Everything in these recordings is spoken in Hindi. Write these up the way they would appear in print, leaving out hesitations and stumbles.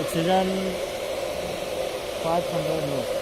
ऑक्सीजन 500 लोग।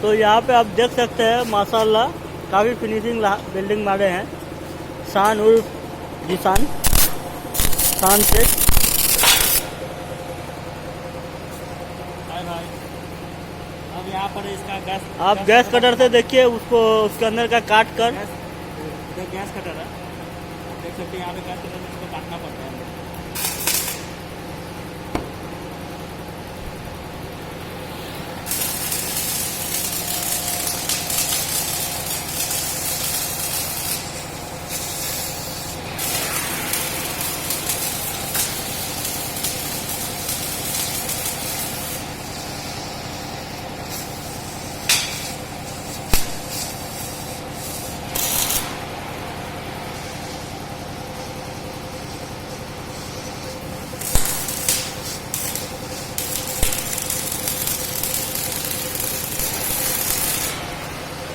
तो यहाँ पे आप देख सकते हैं माशाल्लाह काफ़ी फिनिशिंग बिल्डिंग मारे हैं। शान उर्फ जिसान शान से अब यहाँ पर इसका गैस आप गैस कटर से देखिए उसको, उसके अंदर का काट कर गैस कटर है, देख सकते हैं यहाँ पे गैस कटर में इसको काटना पड़ता है।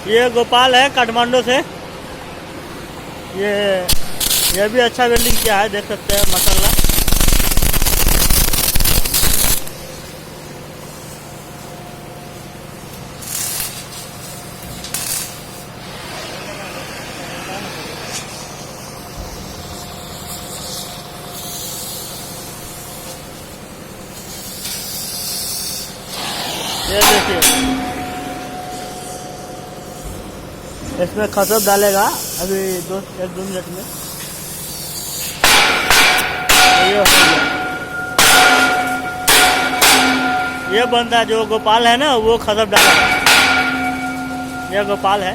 ये गोपाल है काठमांडू से। ये भी अच्छा वेल्डिंग किया है, देख सकते हैं माशाल्लाह। ये देखिए इसमें खसब डालेगा। अभी एक दो मिनट में ये हो गया। ये बंदा जो गोपाल है ना वो खसब डाला है। ये गोपाल है।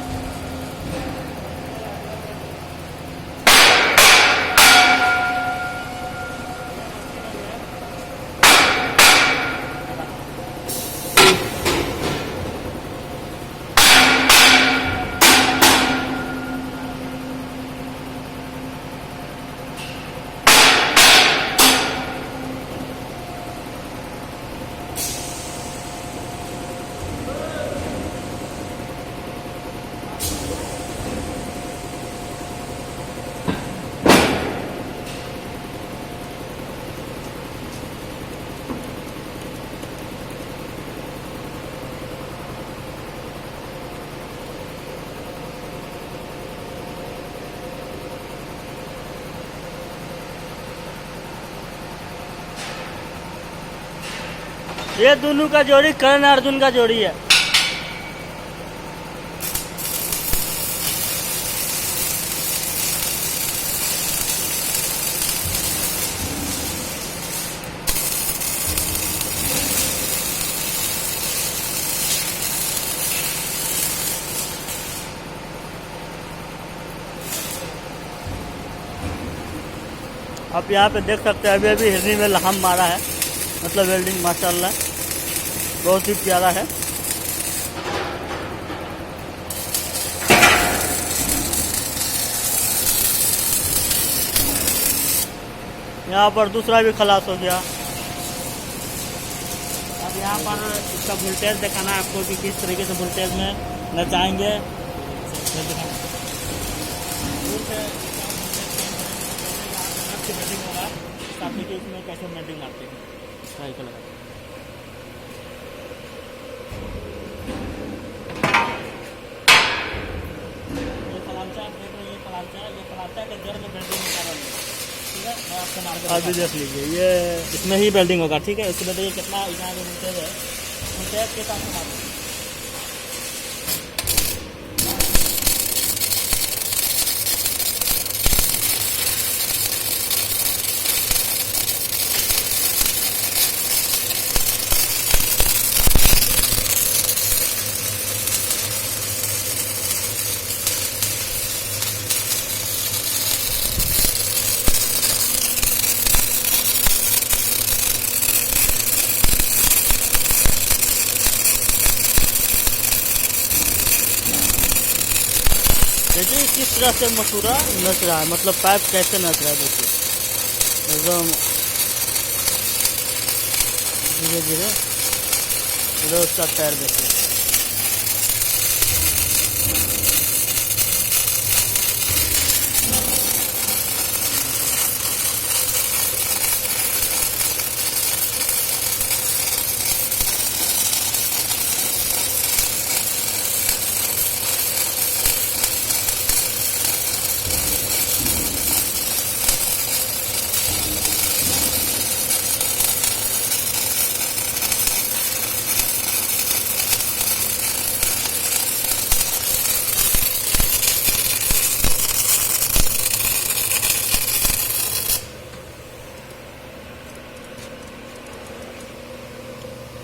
ये दोनों का जोड़ी करण अर्जुन का जोड़ी है। आप यहाँ पे देख सकते हैं अभी अभी हिरनी में लहम मारा है। मतलब वेल्डिंग माशाल्लाह बहुत ही प्यारा है। यहाँ पर दूसरा भी खलास हो गया। अब यहाँ पर इसका वोल्टेज दिखाना है आपको कि किस तरीके से वोल्टेज में नचाएंगे। मेल्टिंग होगा ताकि कि इसमें कैसे मेल्टिंग आती है ट्राई कर लगा। ये पलांचा आप देख रहे हैं, ये पलांचा के जड़ में वेल्डिंग निकाल रहा है। ठीक है, मैं आपको मार के अभी देख लीजिए ये इसमें ही वेल्डिंग होगा। ठीक है, इसमें देखिए कितना यहाँ जो वोल्टेज है वोल्टेज के साथ मार देखिए किस तरह से मसूरा नच रहा है। मतलब पाइप कैसे नच रहा है देखिए एकदम धीरे धीरे। इधर उसका पैर देखिए।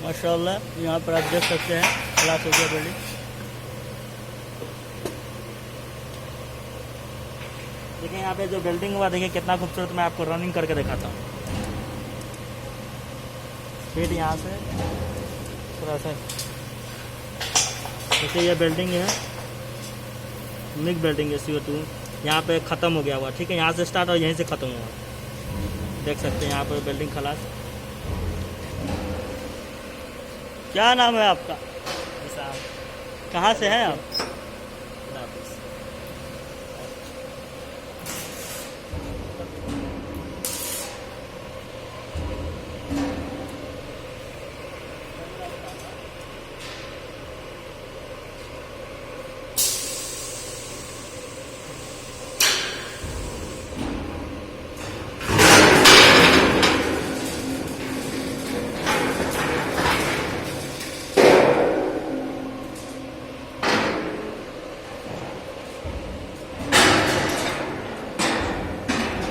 माशाल्लाह यहाँ पर आप देख सकते हैं क्लास हो गया बिल्डिंग। देखिए यहाँ पे जो वेल्डिंग हुआ देखिए कितना खूबसूरत। मैं आपको रनिंग करके दिखाता हूँ। फिर यहाँ से थोड़ा सा देखिए ये वेल्डिंग है, मिग वेल्डिंग है CO2। यहाँ पे ख़त्म हो गया हुआ। ठीक है, यहाँ से स्टार्ट और यहीं से ख़त्म हुआ। देख सकते हैं यहाँ पर वेल्डिंग खलास। क्या नाम है आपका? जैसा कहाँ से हैं आप?